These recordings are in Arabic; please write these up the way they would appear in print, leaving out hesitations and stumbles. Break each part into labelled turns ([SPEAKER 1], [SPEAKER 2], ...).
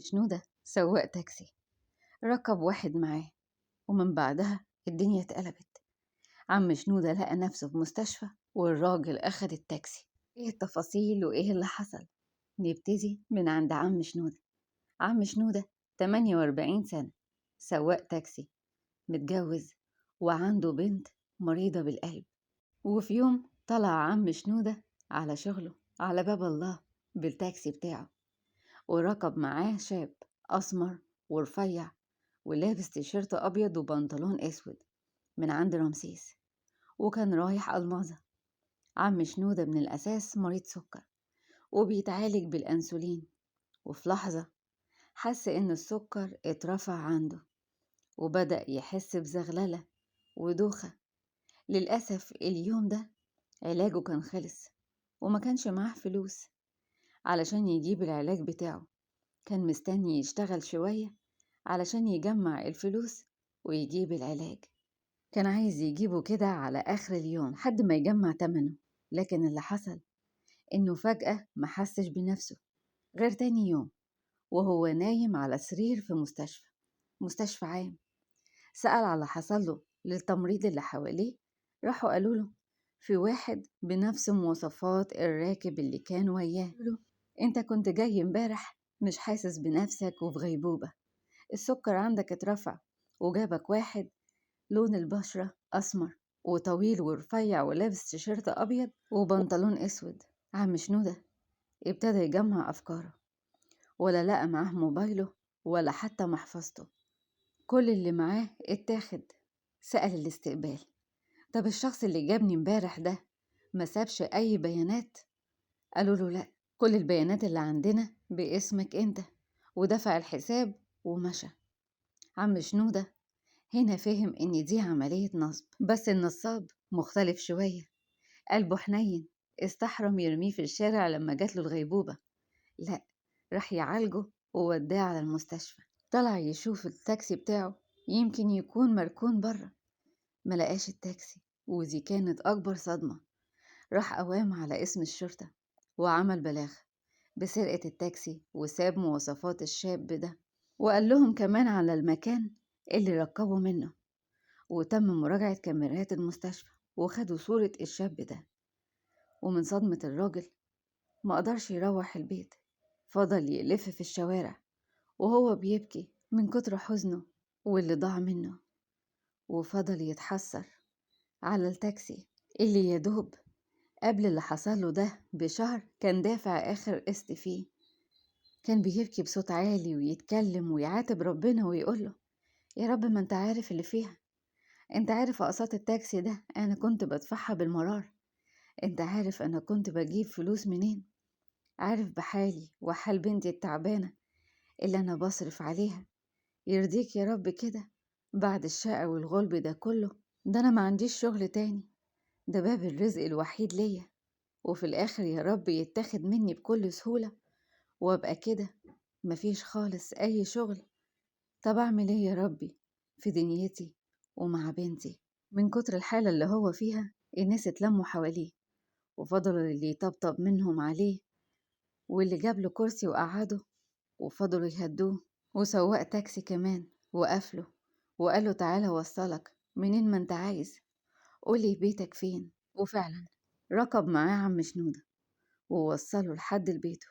[SPEAKER 1] شنودة سواق تاكسي ركب واحد معاه، ومن بعدها الدنيا اتقلبت. عم شنودة لقى نفسه في مستشفى والراجل أخد التاكسي. ايه التفاصيل وايه اللي حصل؟ نبتدي من عند عم شنودة. عم شنودة 48 سنة، سواق تاكسي، متجوز وعنده بنت مريضة بالقلب. وفي يوم طلع عم شنودة على شغله على باب الله بالتاكسي بتاعه، وركب معاه شاب أسمر ورفيع ولابس تيشيرت أبيض وبنطلون أسود من عند رمسيس، وكان رايح ألماظة. عم شنودة من الأساس مريض سكر وبيتعالج بالأنسولين، وفي لحظة حس إن السكر اترفع عنده وبدأ يحس بزغللة ودوخة. للأسف اليوم ده علاجه كان خلص وما كانش معاه فلوس علشان يجيب العلاج بتاعه. كان مستني يشتغل شوية علشان يجمع الفلوس ويجيب العلاج. كان عايز يجيبه كده على آخر اليوم لحد ما يجمع تمنه، لكن اللي حصل إنه فجأة محسش بنفسه غير تاني يوم وهو نايم على سرير في مستشفى عام. سأل على حصله للتمريض اللي حواليه، راحوا قالوله في واحد بنفس مواصفات الراكب اللي كان وياه. قالوا انت كنت جاي امبارح مش حاسس بنفسك وفي غيبوبة، السكر عندك اترفع، وجابك واحد لون البشرة أسمر وطويل ورفيع ولابس تيشيرت أبيض وبنطلون أسود. عم شنودة ابتدى يجمع أفكاره، ولا لقى معاه موبايله ولا حتى محفظته، كل اللي معاه اتاخد. سأل الاستقبال طب الشخص اللي جابني امبارح ده ما سابش أي بيانات؟ قالوا له لأ، كل البيانات اللي عندنا باسمك انت، ودفع الحساب ومشى. عم شنودة هنا فهم إن دي عملية نصب، بس النصاب مختلف شوية، قلبه حنين، استحرم يرميه في الشارع لما جاتله الغيبوبة. لأ، راح يعالجه ووداه على المستشفى. طلع يشوف التاكسي بتاعه يمكن يكون مركون بره، ملقاش التاكسي، ودي كانت أكبر صدمة. راح قوام على اسم الشرطة وعمل بلاغ بسرقة التاكسي، وساب مواصفات الشاب ده، وقال لهم كمان على المكان اللي ركبوا منه، وتم مراجعة كاميرات المستشفى وخدوا صورة الشاب ده. ومن صدمة الراجل ما قدرش يروح البيت، فضل يلف في الشوارع وهو بيبكي من كتر حزنه واللي ضاع منه، وفضل يتحسر على التاكسي اللي يدوب قبل اللي حصله ده بشهر كان دافع آخر قسط فيه. كان بيبكي بصوت عالي ويتكلم ويعاتب ربنا ويقوله يا رب، ما انت عارف اللي فيها، انت عارف اقساط التاكسي ده انا كنت بدفعها بالمرار، انت عارف انا كنت بجيب فلوس منين، عارف بحالي وحال بنتي التعبانة اللي انا بصرف عليها. يرضيك يا رب كده بعد الشقة والغلب ده كله؟ ده انا ما عنديش شغل تاني، ده باب الرزق الوحيد ليا، وفي الاخر يا رب يتاخد مني بكل سهولة وابقى كده مفيش خالص اي شغل. طب اعمل ايه يا ربي في دنيتي ومع بنتي؟ من كتر الحالة اللي هو فيها الناس اتلموا حواليه، وفضلوا اللي يطبطب منهم عليه واللي جاب له كرسي وقعده، وفضلوا يهدوه. وسواق تاكسي كمان وقفله وقاله تعالى وصلك منين ما انت عايز، قولي بيتك فين. وفعلا ركب معاه عم شنودة ووصله لحد البيته.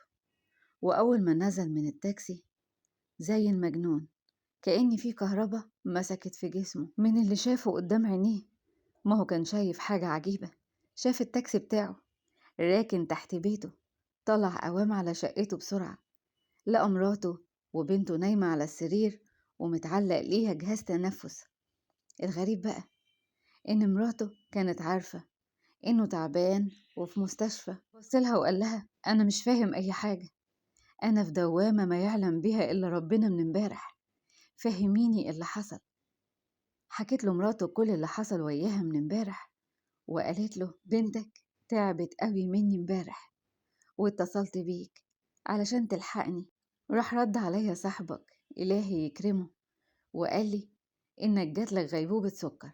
[SPEAKER 1] وأول ما نزل من التاكسي زي المجنون كأن في كهربا مسكت في جسمه من اللي شافه قدام عينيه. ما هو كان شايف حاجة عجيبة، شاف التاكسي بتاعه راكن تحت بيته. طلع قوام على شقته بسرعة، لقى مراته وبنته نايمة على السرير ومتعلق ليها جهاز تنفس. الغريب بقى إن مراته كانت عارفة إنه تعبان وفي مستشفى. بصلها وقال لها أنا مش فاهم أي حاجة، أنا في دوامة ما يعلم بها إلا ربنا من امبارح، فهميني اللي حصل. حكيت له مراته كل اللي حصل وياها من امبارح، وقالت له بنتك تعبت قوي مني امبارح واتصلت بيك علشان تلحقني. راح رد عليا صاحبك إلهي يكرمه وقال لي إنك جاتلك غيبوبة سكر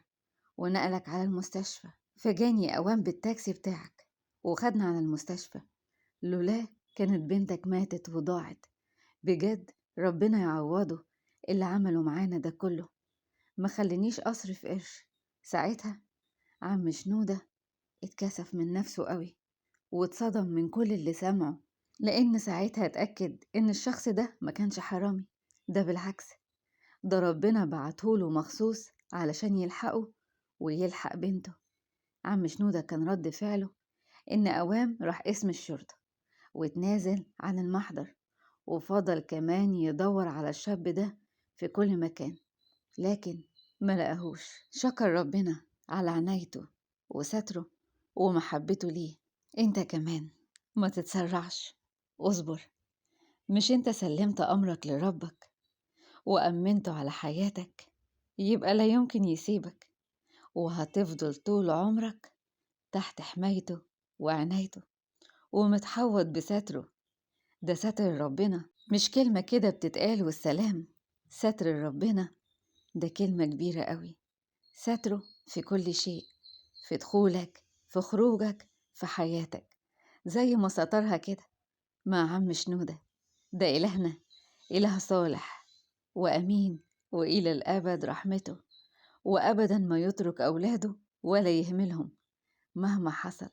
[SPEAKER 1] ونقلك على المستشفى، فجاني أوام بالتاكسي بتاعك وخدنا على المستشفى، لولا كانت بنتك ماتت وضاعت. بجد ربنا يعوضه اللي عمله معانا ده كله، ما خلينيش أصرف قرش. ساعتها عم شنودة اتكسف من نفسه قوي واتصدم من كل اللي سمعه، لأن ساعتها اتأكد إن الشخص ده ما كانش حرامي، ده بالعكس، ده ربنا بعتهوله مخصوص علشان يلحقه ويلحق بنته. عم شنودة كان رد فعله إن قوام راح اسم الشرطة واتنازل عن المحضر، وفضل كمان يدور على الشاب ده في كل مكان، لكن ما لقاهوش. شكر ربنا على عنايته وستره ومحبته ليه. انت كمان ما تتسرعش، اصبر. مش انت سلمت امرك لربك وأمنته على حياتك؟ يبقى لا يمكن يسيبك، وهتفضل طول عمرك تحت حمايته وعنايته ومتحوط بستره. ده ستر ربنا مش كلمة كده بتتقال والسلام. ستر ربنا ده كلمة كبيرة قوي. ستره في كل شيء، في دخولك، في خروجك، في حياتك، زي ما سترها كده مع عم شنودة. ده إلهنا إله صالح وأمين، وإلى الأبد رحمته، وأبدا ما يترك أولاده ولا يهملهم مهما حصل.